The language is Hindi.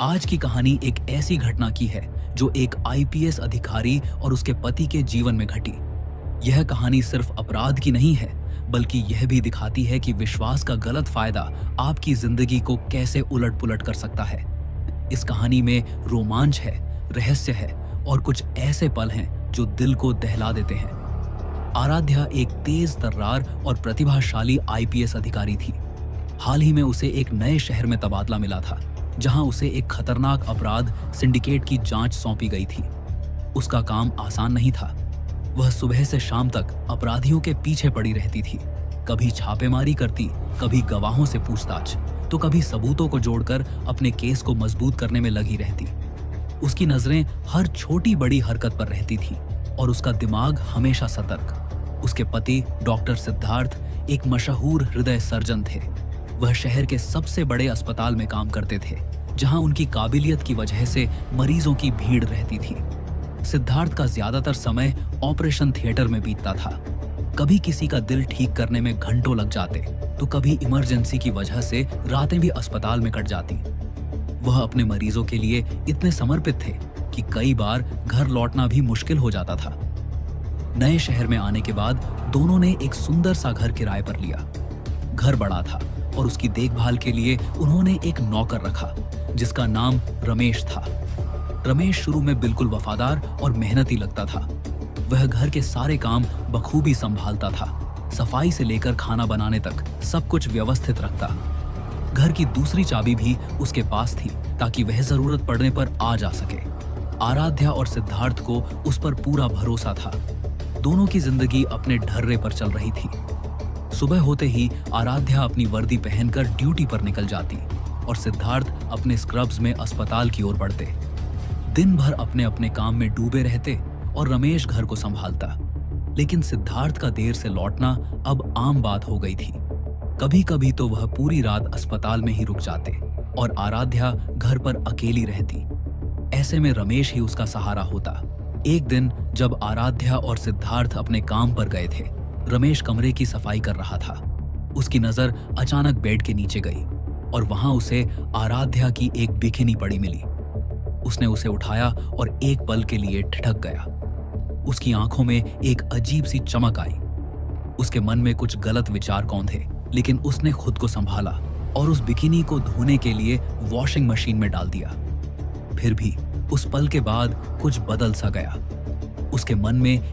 आज की कहानी एक ऐसी घटना की है जो एक आईपीएस अधिकारी और उसके पति के जीवन में घटी। यह कहानी सिर्फ अपराध की नहीं है, बल्कि यह भी दिखाती है कि विश्वास का गलत फायदा आपकी जिंदगी को कैसे उलट-पुलट कर सकता है। इस कहानी में रोमांच है, रहस्य है और कुछ ऐसे पल हैं जो दिल को दहला देते हैं। आराध्या एक तेज तर्रार और प्रतिभाशाली आईपीएस अधिकारी थी। हाल ही में उसे एक नए शहर में तबादला मिला था, जहां उसे एक खतरनाक अपराध सिंडिकेट की जांच सौंपी गई थी। उसका काम आसान नहीं था। वह सुबह से शाम तक अपराधियों के पीछे पड़ी रहती थी। कभी छापेमारी करती, कभी गवाहों से पूछताछ, तो कभी सबूतों को जोड़कर अपने केस को मजबूत करने में लगी रहती। उसकी नजरें हर छोटी बड़ी हरकत पर रहती थी और उसका दिमाग हमेशा सतर्क। उसके पति डॉक्टर सिद्धार्थ एक मशहूर हृदय सर्जन थे। वह शहर के सबसे बड़े अस्पताल में काम करते थे, जहां उनकी काबिलियत की वजह से मरीजों की भीड़ रहती थी। सिद्धार्थ का ज्यादातर समय ऑपरेशन थिएटर में बीतता था। कभी किसी का दिल ठीक करने में घंटों लग जाते, तो कभी इमरजेंसी की वजह से रातें भी अस्पताल में कट जाती। वह अपने मरीजों के लिए इतने समर्पित थे कि कई बार घर लौटना भी मुश्किल हो जाता था। नए शहर में आने के बाद दोनों ने एक सुंदर सा घर किराए पर लिया। घर बड़ा था और उसकी देखभाल के लिए उन्होंने एक नौकर रखा, जिसका नाम रमेश था। रमेश शुरू में बिल्कुल वफादार और मेहनती लगता था। वह घर के सारे काम बखूबी संभालता था। सफाई से लेकर खाना बनाने तक सब कुछ व्यवस्थित रखता। घर की दूसरी चाबी भी उसके पास थी, ताकि वह जरूरत पड़ने पर आ जा सके। आराध्या और सिद्धार्थ को उस पर पूरा भरोसा था। दोनों की जिंदगी अपने ढर्रे पर चल रही थी। सुबह होते ही आराध्या अपनी वर्दी पहनकर ड्यूटी पर निकल जाती और सिद्धार्थ अपने स्क्रब्स में अस्पताल की ओर बढ़ते। दिन भर अपने अपने काम में डूबे रहते और रमेश घर को संभालता। लेकिन सिद्धार्थ का देर से लौटना अब आम बात हो गई थी। कभी कभी तो वह पूरी रात अस्पताल में ही रुक जाते और आराध्या घर पर अकेली रहती। ऐसे में रमेश ही उसका सहारा होता। एक दिन जब आराध्या और सिद्धार्थ अपने काम पर गए थे, रमेश कमरे की सफाई कर रहा था। उसकी नजर अचानक बेड के नीचे गई और वहां उसे आराध्या की एक बिकिनी पड़ी मिली। उसने उसे उठाया और एक पल के लिए ठिठक गया। उसकी आंखों में एक अजीब सी चमक आई। उसके मन में कुछ गलत विचार कौंधे, लेकिन उसने खुद को संभाला और उस बिकिनी को धोने के लिए वॉशिंग मशीन में डाल दिया। फिर भी उस पल के बाद कुछ बदल सा गया। उसके मन में